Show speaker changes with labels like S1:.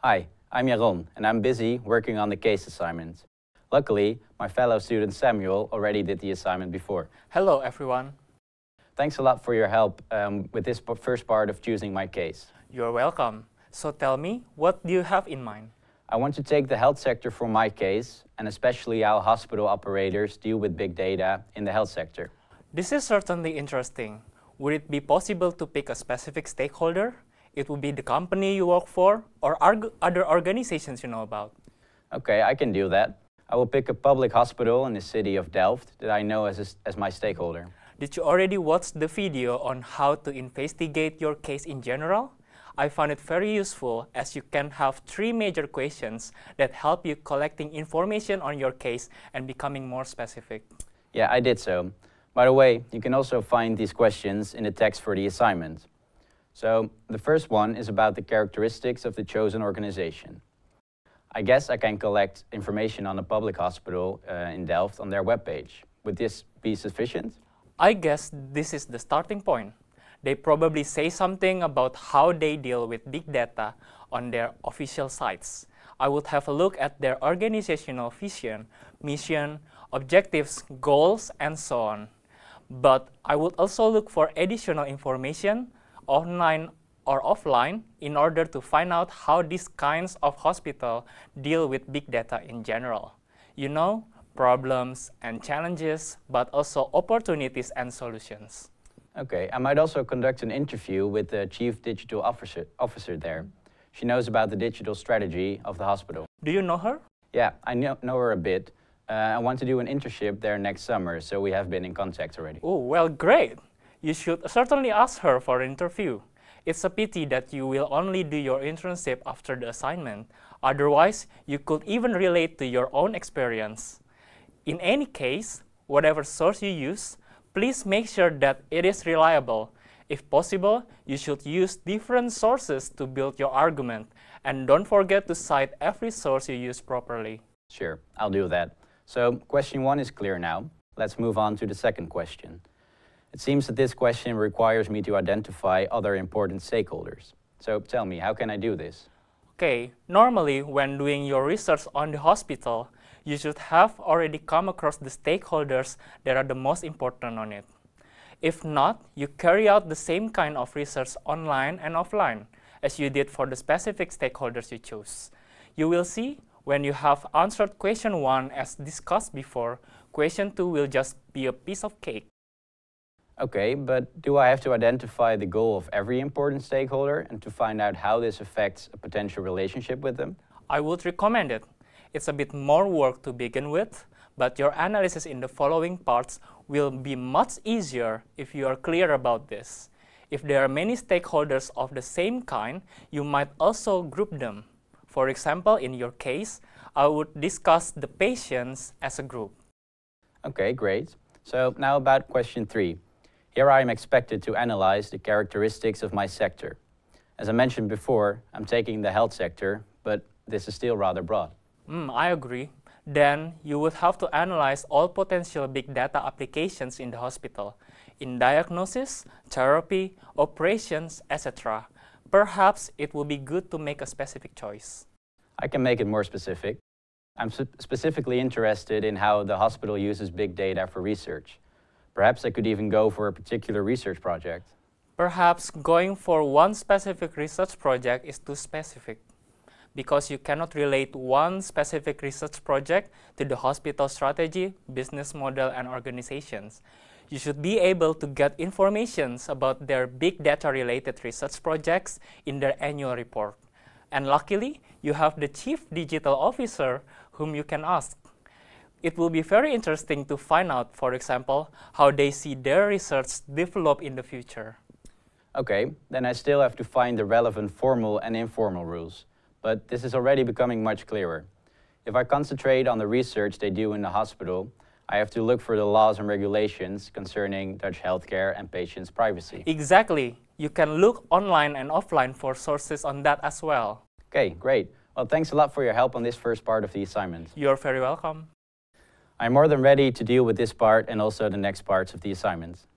S1: Hi, I'm Jaron, and I'm busy working on the case assignment. Luckily, my fellow student Samuel already did the assignment before.
S2: Hello, everyone.
S1: Thanks a lot for your help with this first part of choosing my case.
S2: You're welcome. So tell me, what do you have in mind?
S1: I want to take the health sector for my case, and especially how hospital operators deal with big data in the health sector.
S2: This is certainly interesting. Would it be possible to pick a specific stakeholder? It would be the company you work for or other organizations you know about.
S1: Okay, I can do that. I will pick a public hospital in the city of Delft that I know as my stakeholder.
S2: Did you already watch the video on how to investigate your case in general? I found it very useful as you can have 3 major questions that help you collecting information on your case and becoming more specific.
S1: Yeah, I did so. By the way, you can also find these questions in the text for the assignment. So, the first one is about the characteristics of the chosen organization. I guess I can collect information on a public hospital in Delft on their webpage. Would this be sufficient?
S2: I guess this is the starting point. They probably say something about how they deal with big data on their official sites. I would have a look at their organizational vision, mission, objectives, goals, and so on. But I would also look for additional information, online or offline, in order to find out how these kinds of hospitals deal with big data in general. You know, problems and challenges, but also opportunities and solutions.
S1: Okay, I might also conduct an interview with the Chief Digital Officer there. She knows about the digital strategy of the hospital.
S2: Do you know her?
S1: Yeah, I know her a bit. I want to do an internship there next summer, so we have been in contact already.
S2: Oh, well, great. You should certainly ask her for an interview. It's a pity that you will only do your internship after the assignment. Otherwise, you could even relate to your own experience. In any case, whatever source you use, please make sure that it is reliable. If possible, you should use different sources to build your argument, and don't forget to cite every source you use properly.
S1: Sure, I'll do that. So, question 1 is clear now. Let's move on to the second question. It seems that this question requires me to identify other important stakeholders. So, tell me, how can I do this?
S2: Okay, normally when doing your research on the hospital, you should have already come across the stakeholders that are the most important on it. If not, you carry out the same kind of research online and offline as you did for the specific stakeholders you chose. You will see when you have answered question 1 as discussed before, question 2 will just be a piece of cake.
S1: Okay, but do I have to identify the goal of every important stakeholder and to find out how this affects a potential relationship with them?
S2: I would recommend it. It's a bit more work to begin with, but your analysis in the following parts will be much easier if you are clear about this. If there are many stakeholders of the same kind, you might also group them. For example, in your case, I would discuss the patients as a group.
S1: Okay, great. So now about question 3. Here I am expected to analyze the characteristics of my sector. As I mentioned before, I'm taking the health sector, but this is still rather broad.
S2: I agree. Then you would have to analyze all potential big data applications in the hospital, in diagnosis, therapy, operations, etc. Perhaps it would be good to make a specific choice.
S1: I can make it more specific. I'm specifically interested in how the hospital uses big data for research. Perhaps I could even go for a particular research project.
S2: Perhaps going for one specific research project is too specific, because you cannot relate one specific research project to the hospital strategy, business model, and organizations. You should be able to get information about their big data-related research projects in their annual report. And luckily, you have the Chief Digital Officer whom you can ask. It will be very interesting to find out, for example, how they see their research develop in the future.
S1: Okay, then I still have to find the relevant formal and informal rules. But this is already becoming much clearer. If I concentrate on the research they do in the hospital, I have to look for the laws and regulations concerning Dutch healthcare and patients' privacy.
S2: Exactly. You can look online and offline for sources on that as well.
S1: Okay, great. Well, thanks a lot for your help on this first part of the assignment.
S2: You're very welcome.
S1: I'm more than ready to deal with this part and also the next parts of the assignment.